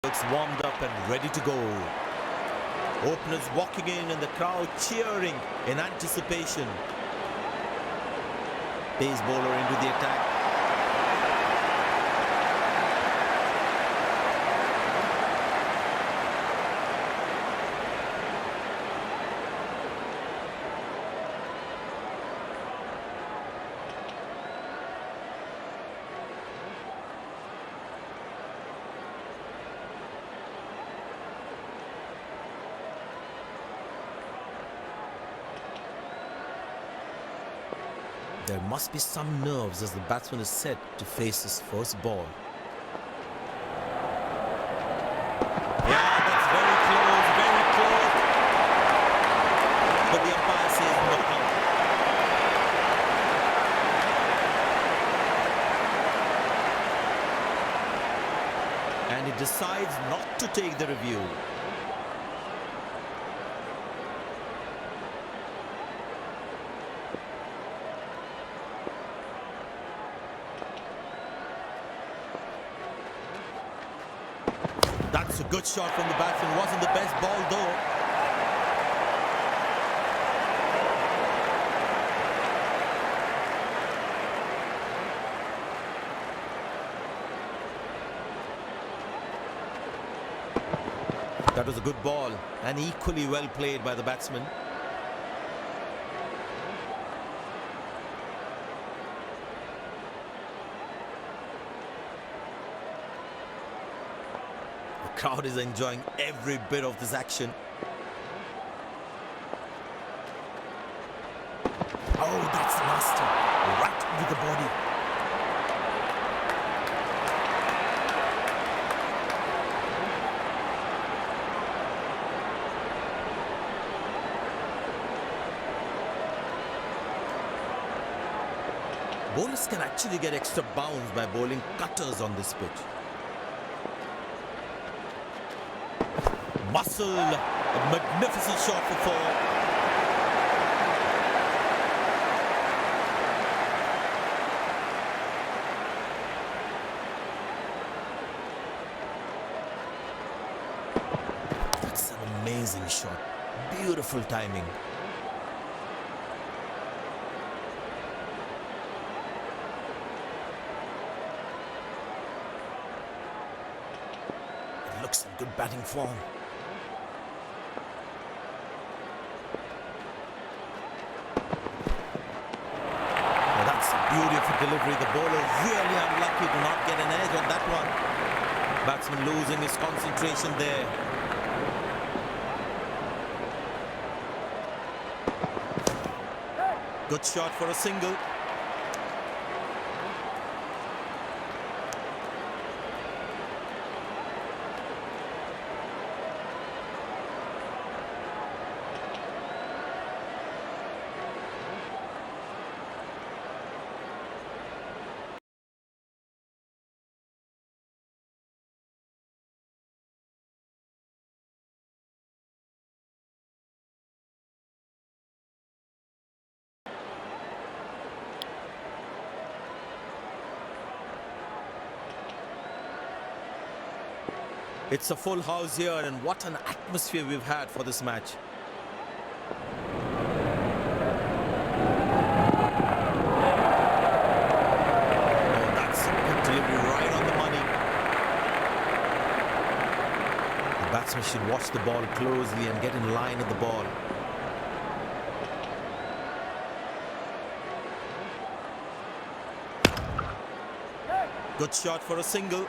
Looks warmed up and ready to go. Openers walking in and the crowd cheering in anticipation. Pace bowler into the attack. There must be some nerves as the batsman is set to face his first ball. Yeah, that's very close, very close. But the umpire says no out. And he decides not to take the review. That's a good shot from the batsman. Wasn't the best ball though. That was a good ball and equally well played by the batsman. The crowd is enjoying every bit of this action. Oh, that's nasty. Right with the body. Bowlers can actually get extra bounce by bowling cutters on this pitch. Muscle, a magnificent shot for four. That's an amazing shot. Beautiful timing. It looks in good batting form. Beautiful delivery. The bowler really unlucky to not get an edge on that one. Batsman losing his concentration there. Good shot for a single. It's a full house here, and what an atmosphere we've had for this match. Oh, that's a good delivery right on the money. The batsman should watch the ball closely and get in line with the ball. Good shot for a single.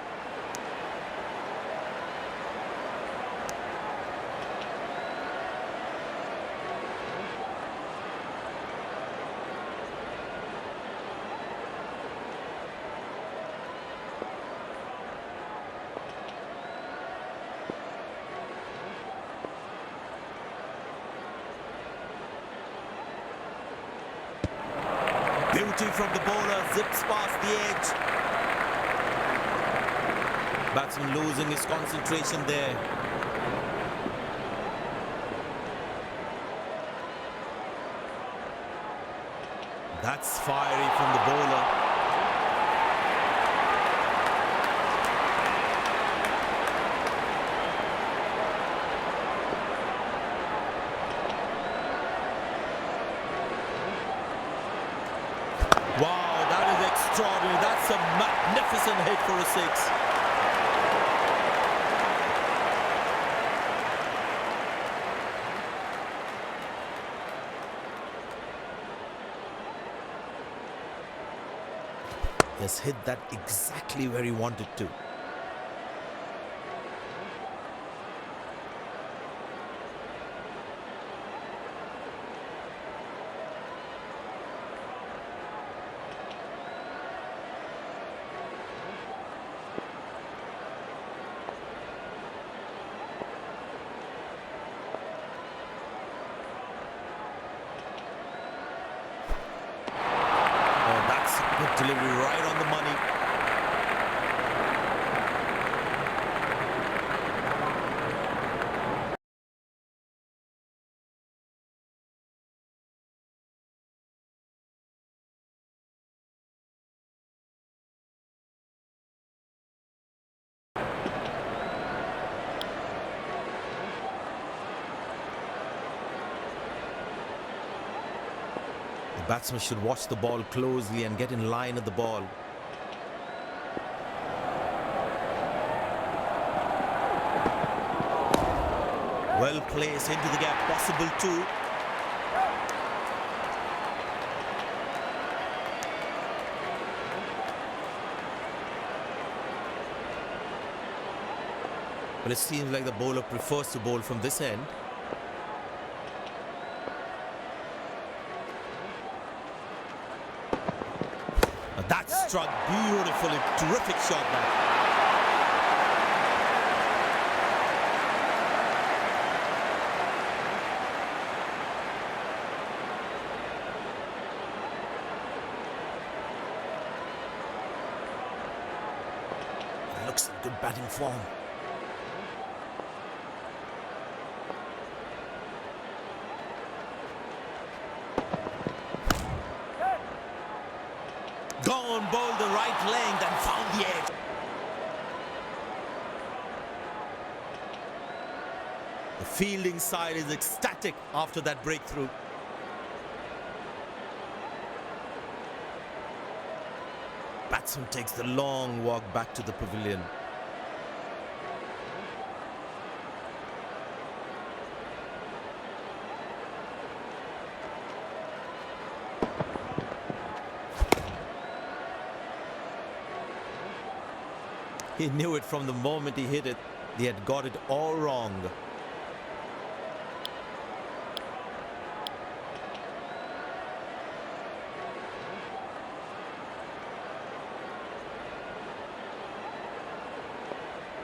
Beauty from the bowler, zips past the edge. Batsman losing his concentration there. That's fiery from the bowler. Decent hit for a six. He has hit that exactly where he wanted to. Oh, that's a good delivery right on the money. The batsman should watch the ball closely and get in line at the ball. Well placed into the gap, possible too. But it seems like the bowler prefers to bowl from this end. Now that struck beautifully. Terrific shot that. Looks in good batting form. Gone, bowled the right length and found the edge. The fielding side is ecstatic after that breakthrough. Batsman takes the long walk back to the pavilion. He knew it from the moment he hit it. He had got it all wrong.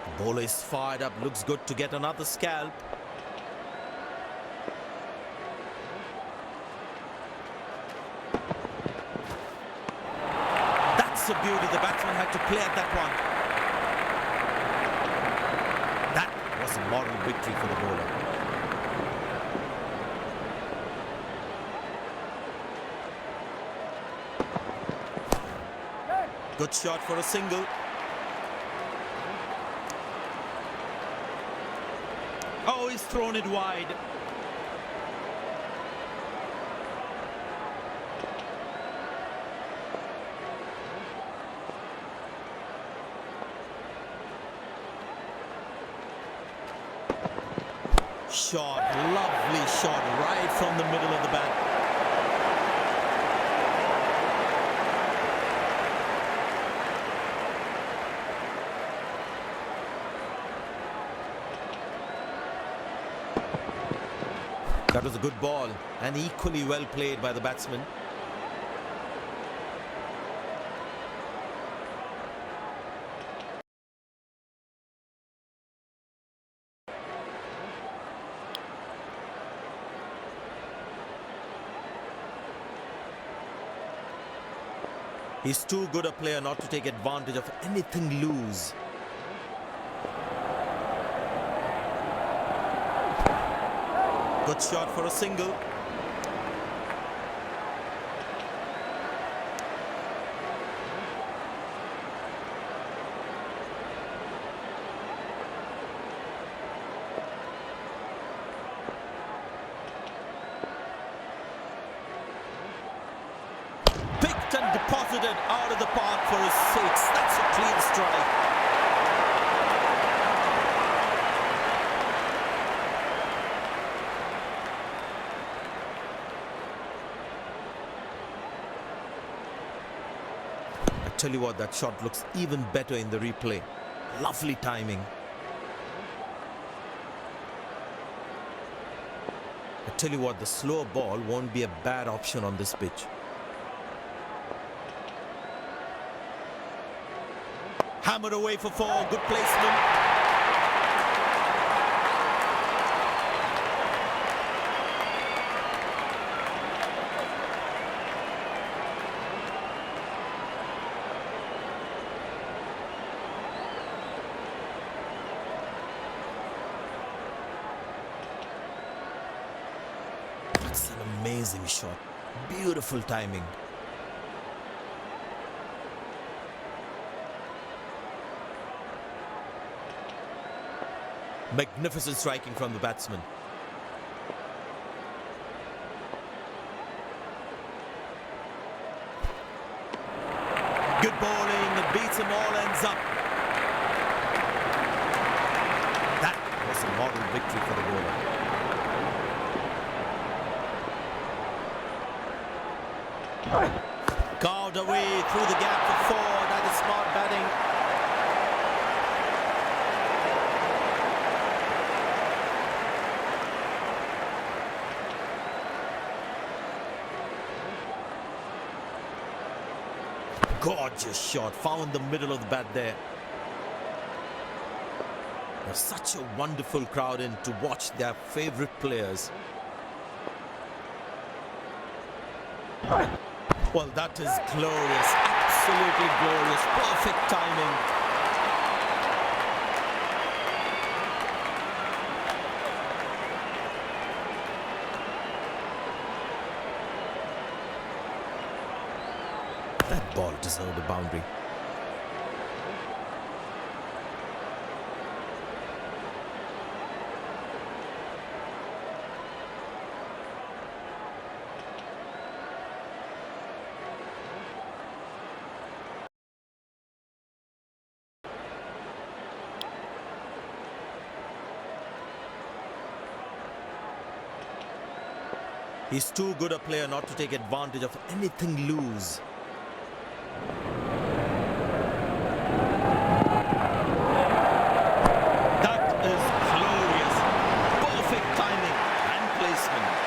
The bowler is fired up. Looks good to get another scalp. That's a beauty. The batsman had to play at that one. That was a moral victory for the bowler. Good shot for a single. Oh, he's thrown it wide. Shot, lovely shot right from the middle of the bat. That was a good ball and equally well played by the batsman. He's too good a player not to take advantage of anything loose. Good shot for a single. Big hit and deposited out of the park for a six. That's a clean strike. I tell you what, that shot looks even better in the replay. Lovely timing. I tell you what, the slower ball won't be a bad option on this pitch. Hammered away for four. Good placement. That's an amazing shot. Beautiful timing. Magnificent striking from the batsman. Good bowling, it beats them all, ends up. That was a model victory for the bowler. Carved away through the gap for four. That is smart batting. Gorgeous shot, found the middle of the bat there. There's such a wonderful crowd in to watch their favorite players. Well, that is glorious, absolutely glorious, perfect timing. That ball deserved a boundary. He's too good a player not to take advantage of anything loose. That is glorious. Perfect timing and placement.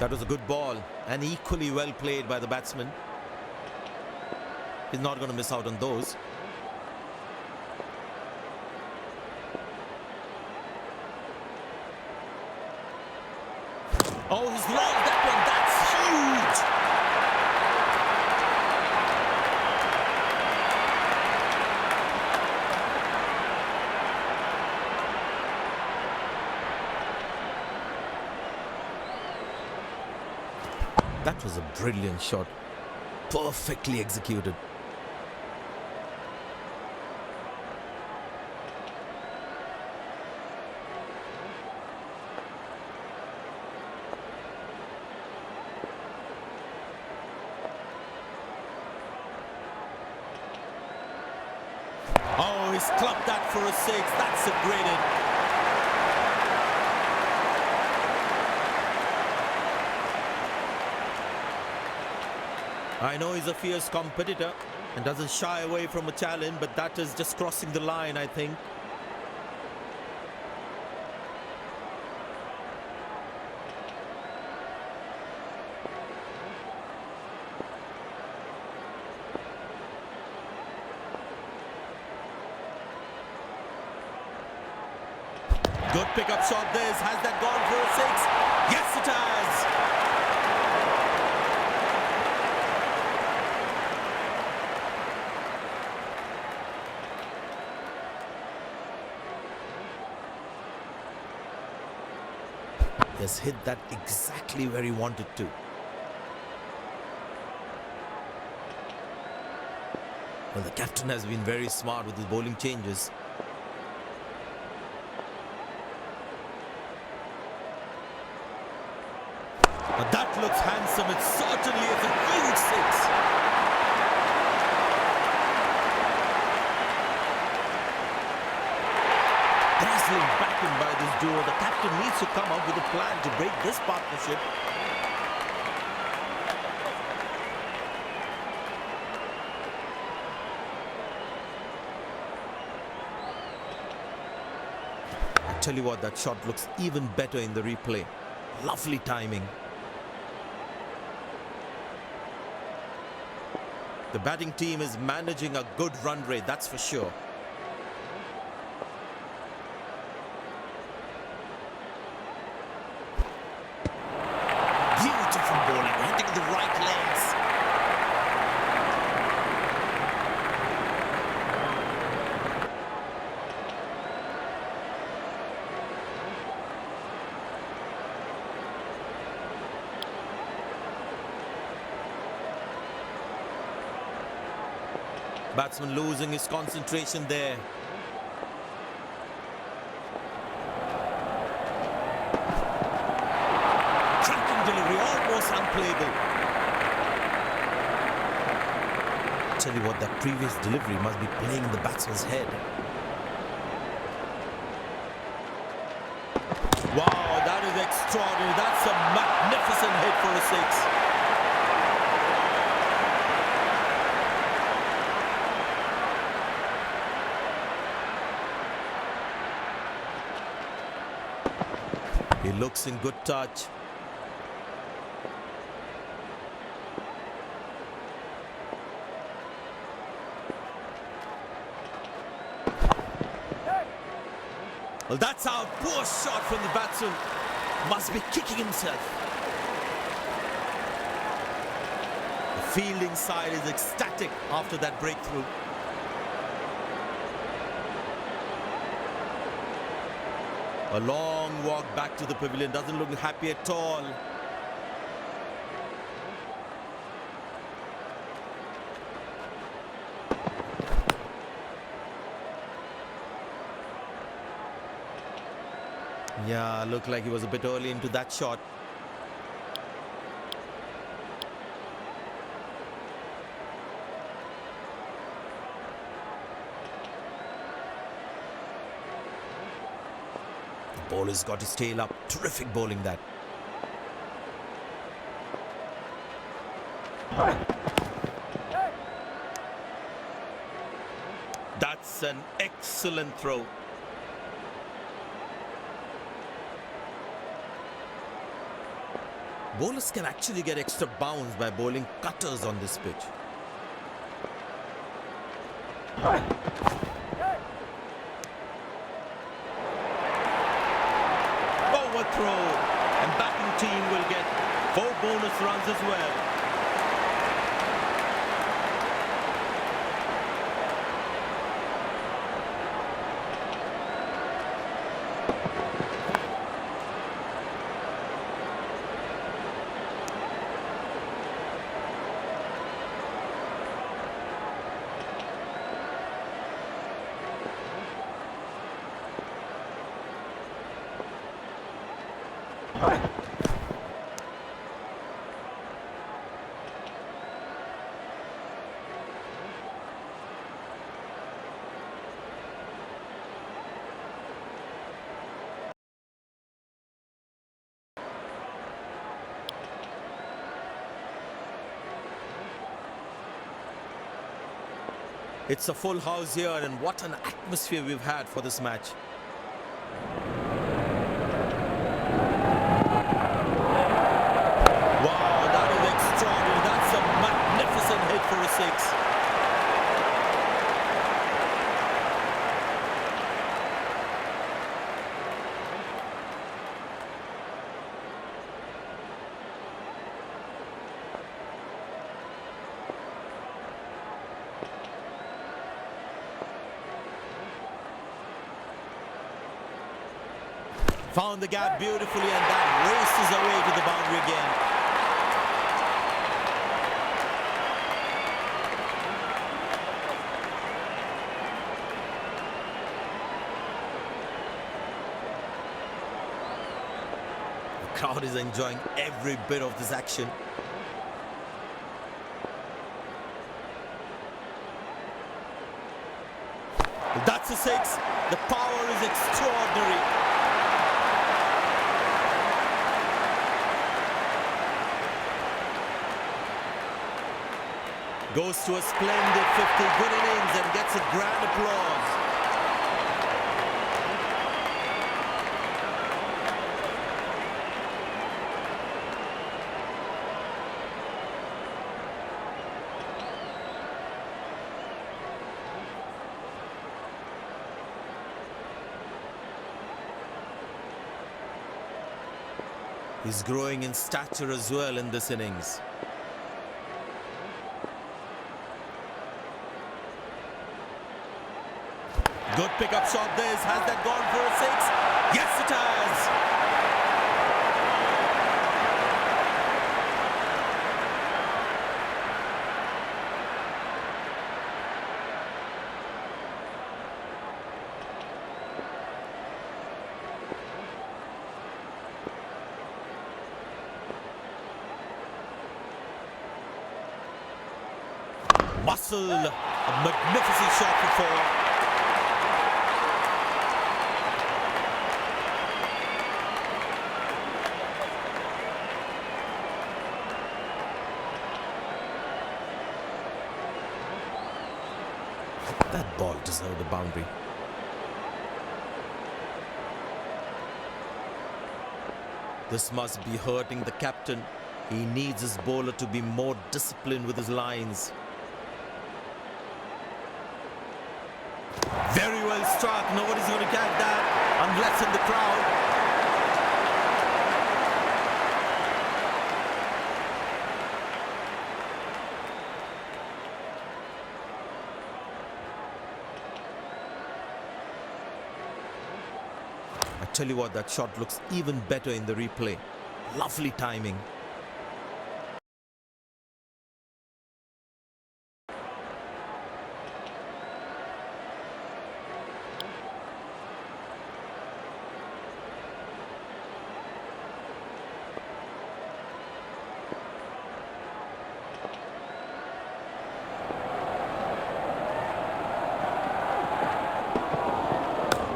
That was a good ball and equally well played by the batsman. He's not going to miss out on those. Oh, he's logged that one. That's huge. That was a brilliant shot. Perfectly executed. Oh, he's clubbed that for a six. That's a great hit. I know he's a fierce competitor and doesn't shy away from a challenge, but that is just crossing the line, I think. Good pickup shot this. Has that gone for a six? Yes, it has. He has hit that exactly where he wanted to. Well, the captain has been very smart with his bowling changes. But that looks handsome. It certainly is a huge six. Dazzling backing by this duo. The captain needs to come up with a plan to break this partnership. I tell you what, that shot looks even better in the replay. Lovely timing. The batting team is managing a good run rate, that's for sure. Beautiful bowling, hitting the right legs. Batsman losing his concentration there. Tracking delivery, almost unplayable. Tell you what, that previous delivery must be playing in the batsman's head. Wow, that is extraordinary. That's a magnificent hit for a six. He looks in good touch. Well, that's out. Poor shot from the batsman. Must be kicking himself. The fielding side is ecstatic after that breakthrough. A long walk back to the pavilion, doesn't look happy at all. Yeah, looked like he was a bit early into that shot. Bowler's got his tail up. Terrific bowling that. That's an excellent throw. Bowlers can actually get extra bounce by bowling cutters on this pitch. Overthrow, and batting team will get 4 bonus runs as well. It's a full house here, and what an atmosphere we've had for this match. Wow, that is extraordinary. That's a magnificent hit for a six. Found the gap beautifully, and that races away to the boundary again. crowd is enjoying every bit of this action. That's a six. The power is extraordinary. Goes to a splendid 50, good innings, and gets a grand applause. He's growing in stature as well in this innings. Good pickup shot this. Has that gone for a six? Yes, it has. Muscle, a magnificent shot for four. That ball deserved a boundary. This must be hurting the captain. He needs his bowler to be more disciplined with his lines. Very well struck. Nobody's going to catch that unless in the crowd. I tell you what, that shot looks even better in the replay. Lovely timing.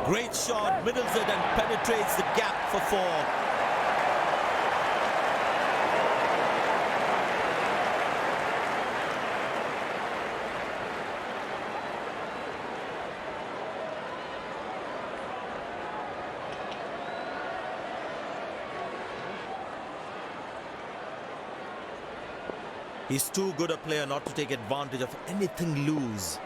Great shot, middles it and penetrates the gap for four. He's too good a player not to take advantage of anything loose.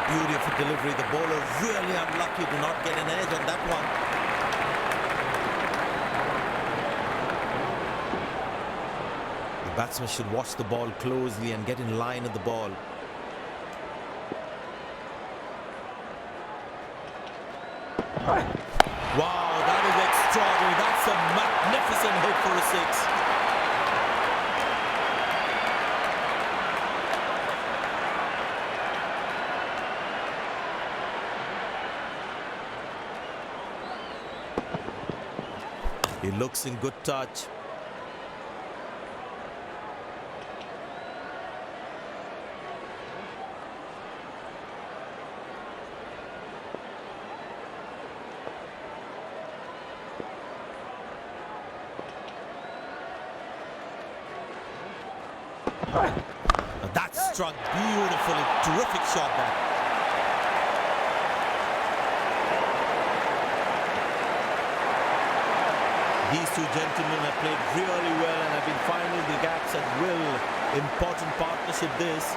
Beautiful delivery. The bowler really unlucky to not get an edge on that one. The batsman should watch the ball closely and get in line at the ball. Wow, that is extraordinary. That's a magnificent hit for a six. He looks in good touch. That struck beautifully. Terrific shot that. These two gentlemen have played really well and have been finding the gaps at will. Important partnership this.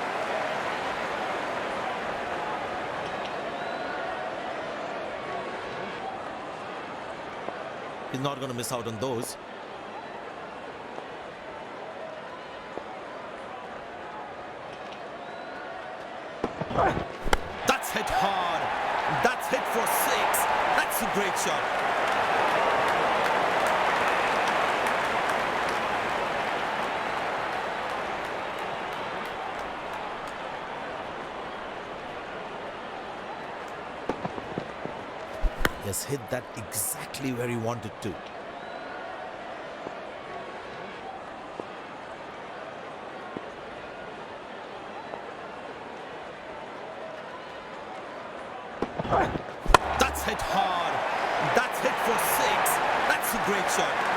He's not going to miss out on those. That's hit hard. That's hit for six. That's a great shot. He has hit that exactly where he wanted to. That's hit hard. That's hit for six. That's a great shot.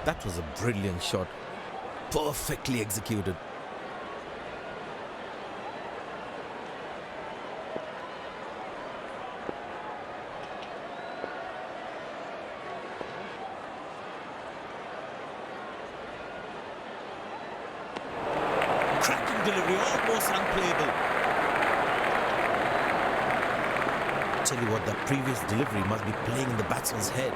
That was a brilliant shot. Perfectly executed. Cracking delivery, almost unplayable. Tell you what, that previous delivery must be playing in the batsman's head.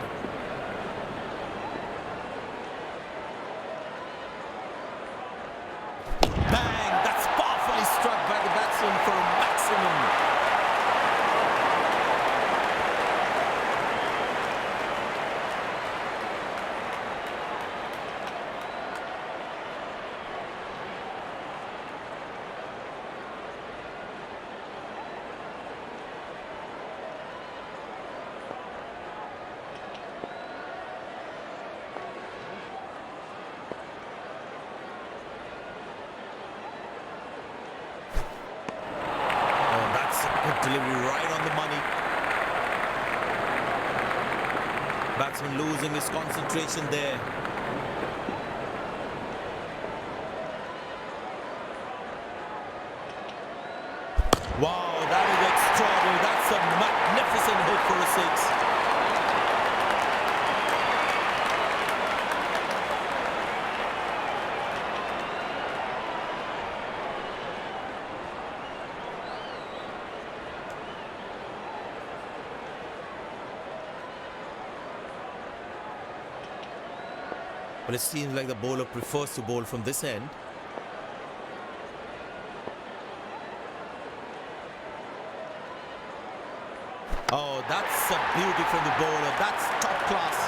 For a maximum. Delivery right on the money. Batsman losing his concentration there. Wow, that is extraordinary. That's a magnificent hit for a six. Well, it seems like the bowler prefers to bowl from this end. Oh, that's a beauty from the bowler. That's top class.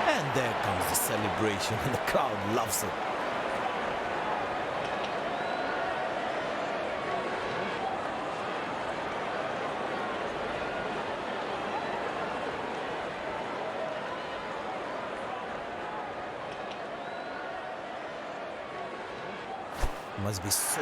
And there comes the celebration, and the crowd loves it. Must be so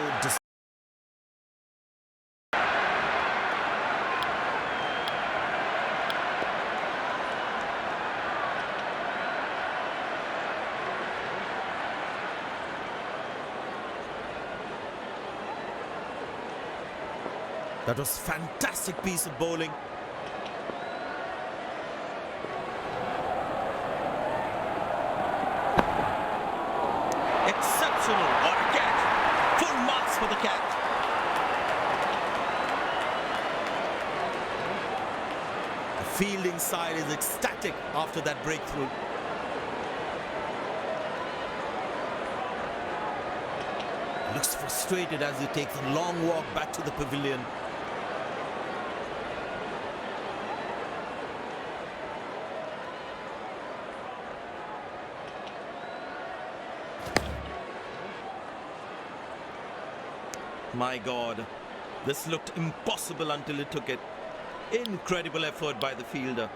That was fantastic piece of bowling. Exceptional. What a catch. Full marks for the catch. The fielding side is ecstatic after that breakthrough. Looks frustrated as he takes a long walk back to the pavilion. My God, this looked impossible until he took it. Incredible effort by the fielder.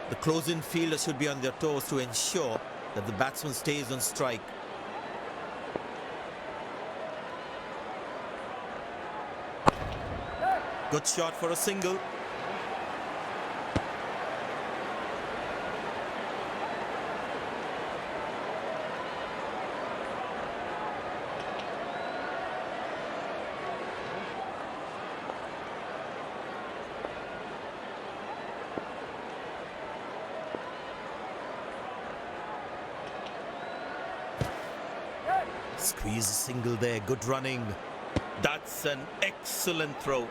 The close-in fielder should be on their toes to ensure that the batsman stays on strike. Good shot for a single. Squeeze a single there, good running. That's an excellent throw.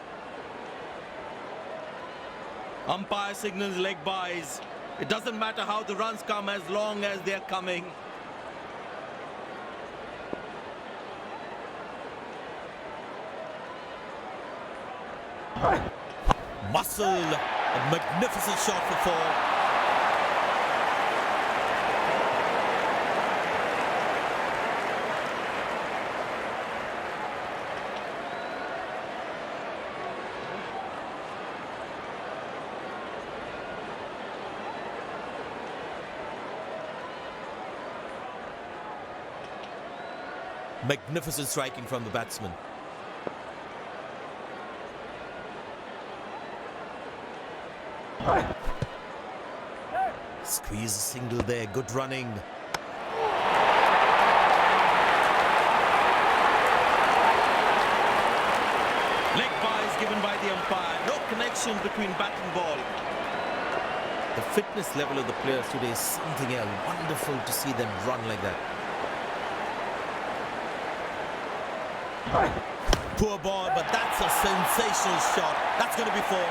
Umpire signals leg byes. It doesn't matter how the runs come as long as they're coming. Muscle, a magnificent shot for four. Magnificent striking from the batsman. Squeeze a single there, good running. Leg byes given by the umpire. No connection between bat and ball. The fitness level of the players today is something else. Wonderful to see them run like that. Poor ball, but that's a sensational shot. That's going to be four.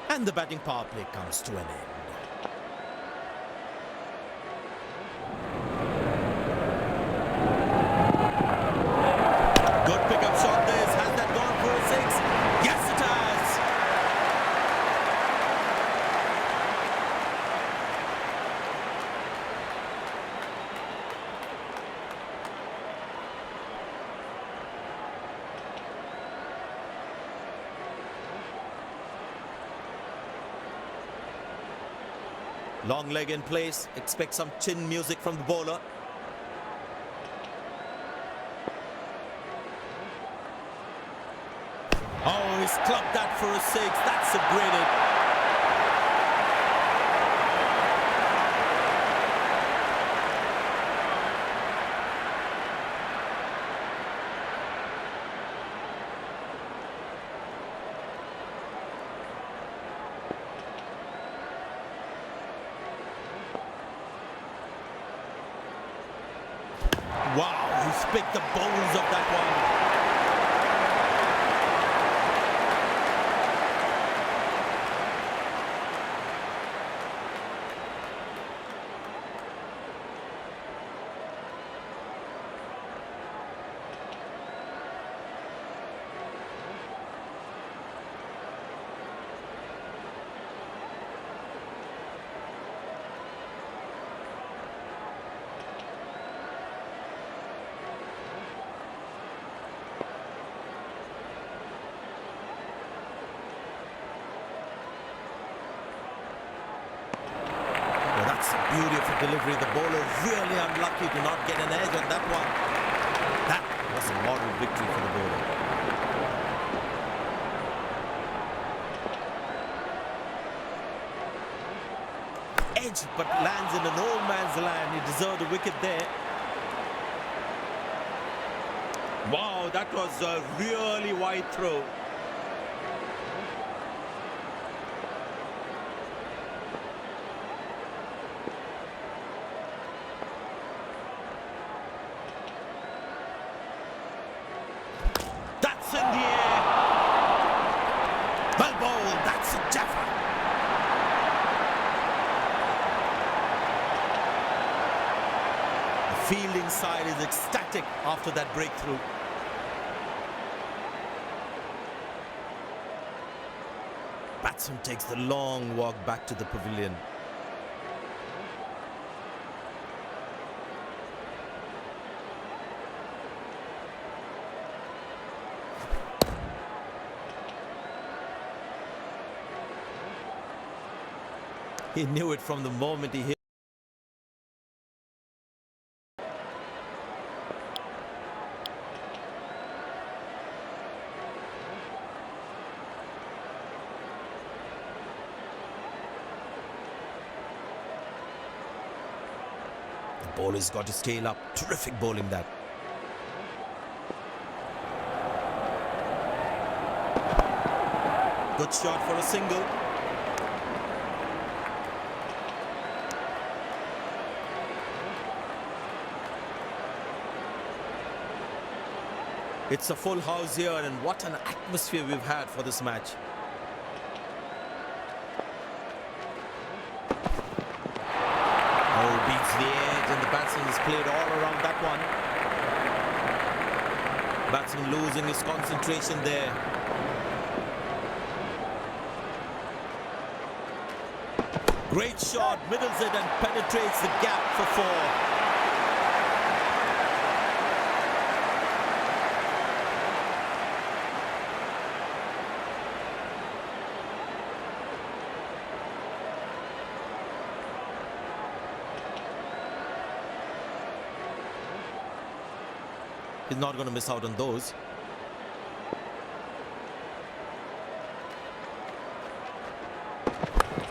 And the batting power play comes to an end. Good pickup shot this. Has that gone for a six? Yes, it has. Long leg in place. Expect some chin music from the bowler. Oh, he's clubbed that for a six. That's a great hit. Wow, he's picked the bones of that one. That's the beauty of the delivery. The bowler really unlucky to not get an edge on that one. That was a moral victory for the bowler. Edge, but lands in an old man's land. He deserved a wicket there. Wow, that was a really wide throw. Fielding side is ecstatic after that breakthrough. Batsman takes the long walk back to the pavilion. He knew it from the moment he hit. The bowler's got his tail up. Terrific bowling that. Good shot for a single. It's a full house here, and what an atmosphere we've had for this match. Oh, beats the edge, and the batsman has played all around that one. Batsman losing his concentration there. Great shot, middles it and penetrates the gap for four. He's not going to miss out on those.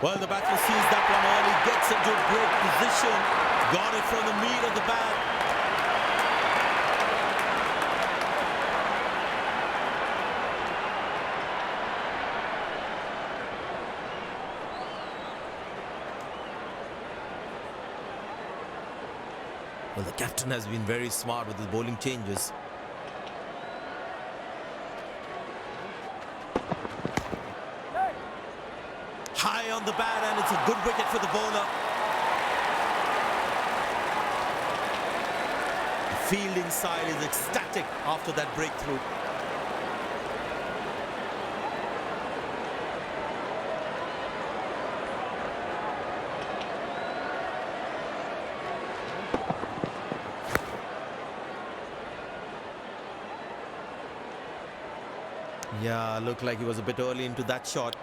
Well, the batsman sees that one early, gets into a great position, got it from the meat of the bat. Well, the captain has been very smart with his bowling changes. High on the bat, and it's a good wicket for the bowler. The fielding side is ecstatic after that breakthrough. Yeah, looked like he was a bit early into that shot.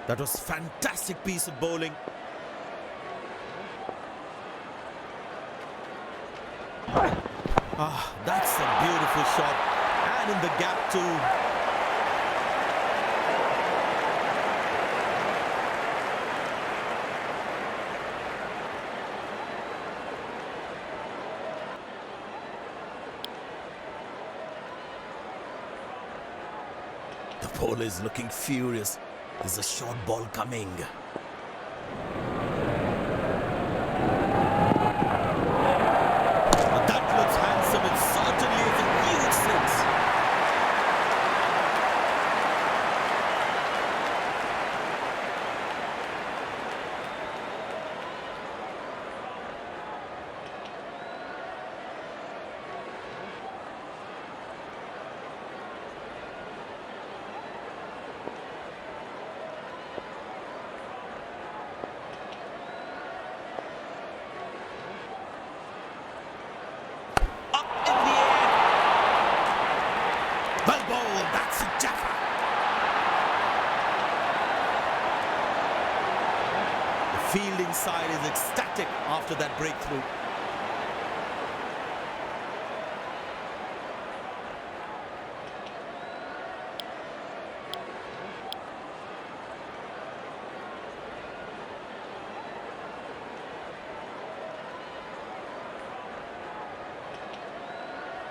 That was fantastic piece of bowling. Ah, that's a beautiful shot. And in the gap too. The bowler is looking furious. There's a short ball coming. That looks handsome. It certainly is a huge six. Fielding side is ecstatic after that breakthrough.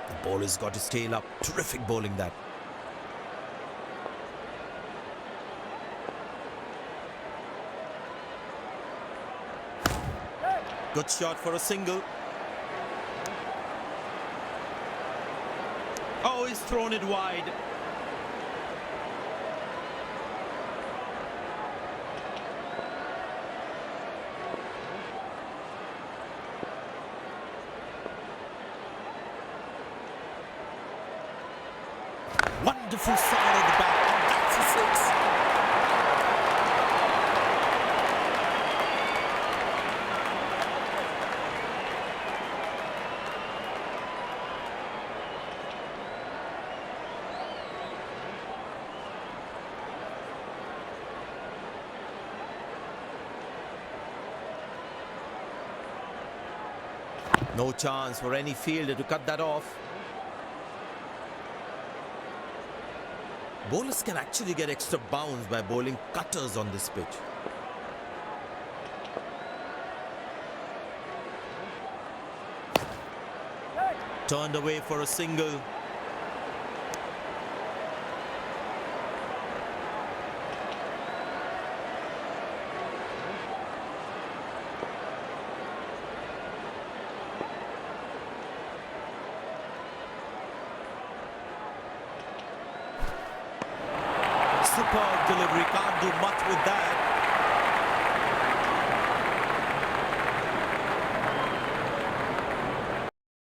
The bowler's got his tail up. Terrific bowling that. Good shot for a single. Oh, he's thrown it wide. Wonderful side of the bat. And that's a six. No chance for any fielder to cut that off. Bowlers can actually get extra bounce by bowling cutters on this pitch. Turned away for a single. Superb delivery, can't do much with that.